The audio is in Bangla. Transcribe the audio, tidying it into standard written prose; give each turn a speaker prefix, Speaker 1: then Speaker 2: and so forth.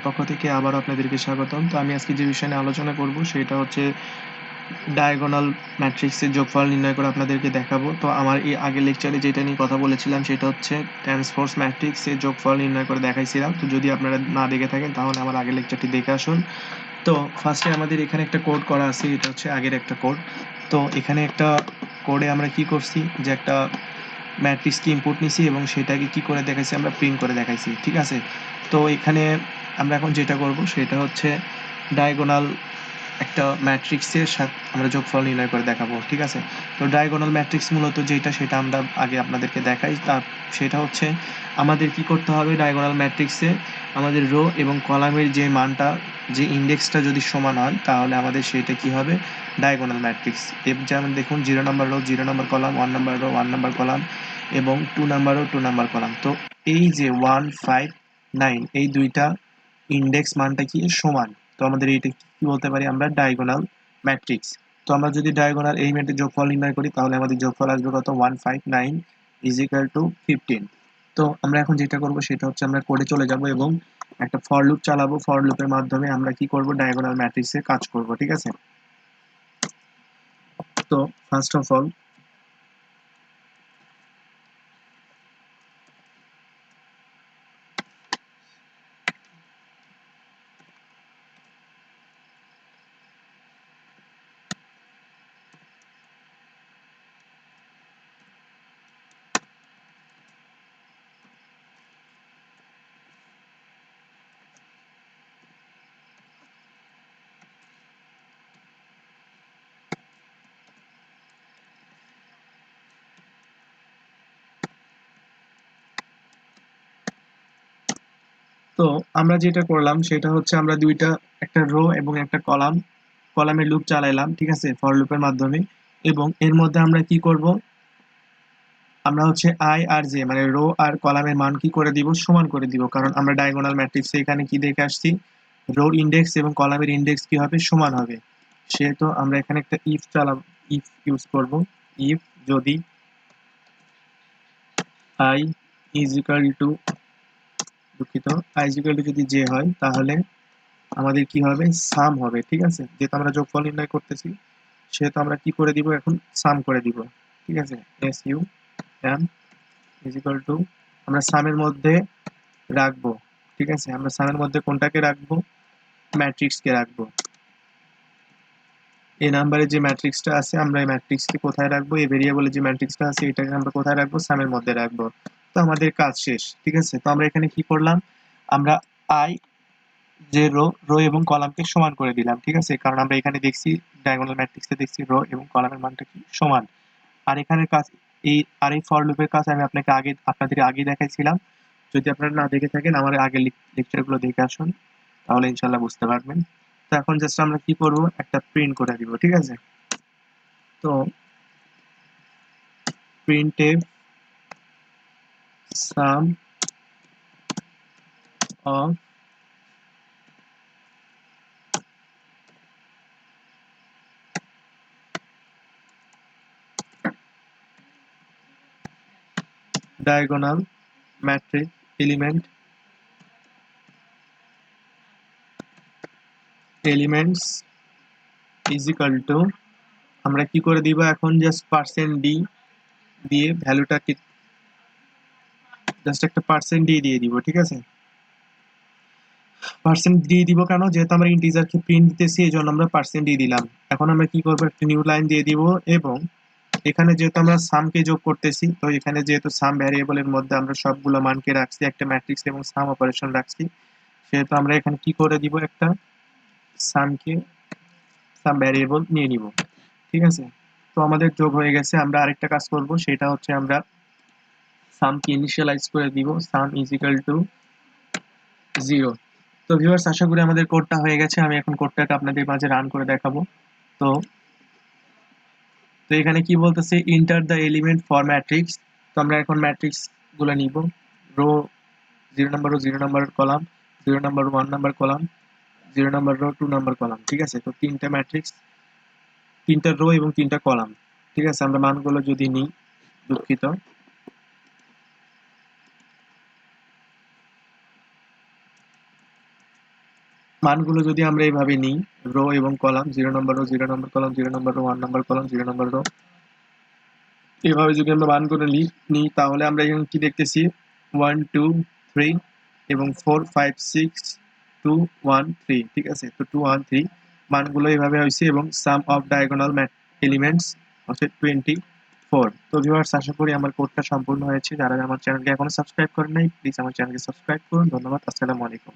Speaker 1: পক্ষ থেকে আবারও আপনাদেরকে স্বাগতম। তো আমি আজকে যে বিষয় নিয়ে আলোচনা করব সেটা হচ্ছে ডায়াগোনাল ম্যাট্রিক্সের যোগফল নির্ণয় করে আপনাদেরকে দেখাবো। তো আমার এই আগের লেকচারে যেটা নিয়ে কথা বলেছিলাম সেটা হচ্ছে ট্রান্সপোজ ম্যাট্রিক্সের যোগফল নির্ণয় করে দেখাইছিলাম। তো যদি আপনারা না দেখে থাকেন তাহলে আমার আগের লেকচারটি দেখে আসুন। তো ফার্স্টে আমাদের এখানে একটা কোড করা আছে, এটা হচ্ছে আগের একটা কোড। তো এখানে একটা কোডে আমরা কি করছি যে একটা ম্যাট্রিক্সকে ইনপুট নিছি এবং সেটাকে কি করে দেখাইছি, আমরা প্রিন্ট করে দেখাইছি, ঠিক আছে। তো এখানে আমরা এখন যেটা করব সেটা হচ্ছে ডায়াগোনাল একটা ম্যাট্রিক্সের সাথে আমরা যোগফল নির্ণয় করে দেখাবো, ঠিক আছে। তো ডায়াগোনাল ম্যাট্রিক্স মূলত যেটা সেটা আমরা আগে আপনাদেরকে দেখাই। সেটা হচ্ছে আমাদের কি করতে হবে, ডায়াগোনাল ম্যাট্রিক্সে আমাদের রো এবং কলামের যে মানটা, যে ইন্ডেক্সটা যদি সমান হয় তাহলে আমাদের সেটা কি হবে, ডায়াগোনাল ম্যাট্রিক্স। যেমন দেখুন 0 number row 0 number column, 1 number rho 1 number column এবং 2 নাম্বার রো 2 নাম্বার কলাম। তো এই যে 1 5 9 এই দুইটা ইন্ডেক্স মানটা কি সমান, তো আমাদের এইটা কি বলতে পারি আমরা, ডায়াগোনাল ম্যাট্রিক্স। তো আমরা যদি ডায়াগোনাল এলিমেন্টের যোগফল নির্ণয় করি তাহলে আমাদের যোগফল আসবে কত, 159 ইজ ইকুয়াল টু 15। তো আমরা এখন যেটা করব সেটা হচ্ছে আমরা কোডে চলে যাব এবং একটা ফর লুপ চালাবো। ফর লুপের মাধ্যমে আমরা কি করব, ডায়াগোনাল ম্যাট্রিক্সে কাজ করব, ঠিক আছে। তো ফার্স্ট অফ অল তো আমরা যেটা করলাম সেটা হচ্ছে আমরা দুইটা, একটা রো এবং একটা কলামের লুপ চালাইলাম, ঠিক আছে, ফর লুপের মাধ্যমে। এবং এর মধ্যে আমরা কি করব, আমরা হচ্ছে আই আর জে মানে রো আর কলামের মান কি করে দিব, সমান করে দিব। কারণ আমরা ডায়াগোনাল ম্যাট্রিক্সে এখানে কি দেখে আসছি, রোর ইনডেক্স এবং কলামের ইনডেক্স কি হবে, সমান হবে। সেহেতু আমরা এখানে একটা ইফ চালাবো, ইফ ইউজ করব। ইফ যদি আই ইজ ইকুয়াল টু, দুঃখিত, আই ইজ ইকুয়াল টু যদি জে হয় তাহলে আমাদের কি হবে, সাম হবে, ঠিক আছে। যেহেতু আমরা যোগফল নির্ণয় করতেছি সেহেতু আমরা কি করে দিব, এখন সাম করে দিব, ঠিক আছে। S U M is equal to, আমরা সামের মধ্যে রাখবো, ঠিক আছে। আমরা সামের মধ্যে কোনটাকে রাখবো, ম্যাট্রিক্সকে রাখবো। এই নাম্বারে যে ম্যাট্রিক্সটা আছে আমরা এই ম্যাট্রিক্সকে কোথায় রাখবো, এই ভেরিয়েবলে যে ম্যাট্রিক্সটা আছে এটাকে আমরা কোথায় রাখবো, সামের মধ্যে রাখবো। তো আমাদের কাজ শেষ, ঠিক আছে। তো আমরা এখানে কি করলাম, আমরা আই যে রো এবং কলামকে সমান করে দিলাম, ঠিক আছে। কারণ আমরা এখানে দেখছি ডায়াগোনাল ম্যাট্রিক্সে দেখছি রো এবং কলামের মানটা কি সমান। আর এখানের কাজ, এই ফর লুপের কাজ আমি আপনাদের আগে দেখাইছিলাম। যদি আপনারা না দেখে থাকেন আমার আগের লেকচারগুলো দেখে আসুন, তাহলে ইনশাল্লাহ বুঝতে পারবেন। তো এখন জাস্ট আমরা কি করব, একটা প্রিন্ট করে দিব, ঠিক আছে। তো printf some off diagonal matrix elements is equal to, আমরা কি করে দিব এখন, জাস্ট %d দিয়ে ভ্যালুটাকে জাস্ট একটা %d দিয়ে দিব, ঠিক আছে। পার্সেন্ট দিয়ে দিব কেন, যেহেতু আমরা ইন্টিজারকে প্রিন্ট দিতেছি এই জন্য আমরা % দিয়ে দিলাম। এখন আমরা কি করব, একটা নিউ লাইন দিয়ে দিব এবং এখানে যেহেতু আমরা সামকে যোগ করতেছি, তো এখানে যেহেতু সাম ভ্যারিয়েবলের মধ্যে আমরা সবগুলো মানকে রাখছি, একটা ম্যাট্রিক্স এবং সাম অপারেশন রাখছি, সেহেতু আমরা এখানে কি করে দিব, একটা সামকে সাম ভ্যারিয়েবল নিয়ে নিব, ঠিক আছে। তো আমাদের যোগ হয়ে গেছে। আমরা আরেকটা কাজ করব, সেটা হচ্ছে আমরা সামকে ইনিশিয়ালাইজ করে দিব, সাম ইজ ইকুয়াল টু 0। তো ভিউয়ার্স, আশা করি আমাদের কোডটা হয়ে গেছে। আমি এখন কোডটাকে আপনাদের মাঝে রান করে দেখাবো। তো তো এখানে কি বলতেছে, enter the element for matrix. তো আমরা এখন ম্যাট্রিক্স গুলো নিব, row 0 number row 0 number column, 0 number 1 number column, 0 number row 2 number column, ঠিক আছে। তো তিনটা ম্যাট্রিক্স, তিনটা রো এবং তিনটা কলাম, ঠিক আছে। আমরা মানগুলো যদি নিই, দুঃখিত, মানগুলো যদি আমরা এইভাবে নিই, রো এবং কলাম, 0 নম্বর রো, 0 নম্বর কলাম, 0 নম্বর রো, 1 নম্বর কলাম, 0 নম্বর রো, এভাবে যদি আমরা মানগুলো নিই তাহলে আমরা এখানে কি দেখতেছি, 1 2 3 এবং 4 5 6 2 1 3, ঠিক আছে। তো 2 1 3 মানগুলো এইভাবে হয়েছে এবং সাম অফ ডায়াগোনাল এলিমেন্টস হচ্ছে 24। তো ভিউয়ার্স, আশা করি আমার কোডটা সম্পূর্ণ হয়েছে। যারা আমার চ্যানেলকে এখনো সাবস্ক্রাইব করেন নাই, প্লিজ আমার চ্যানেলকে সাবস্ক্রাইব করুন। ধন্যবাদ। আসসালামু আলাইকুম।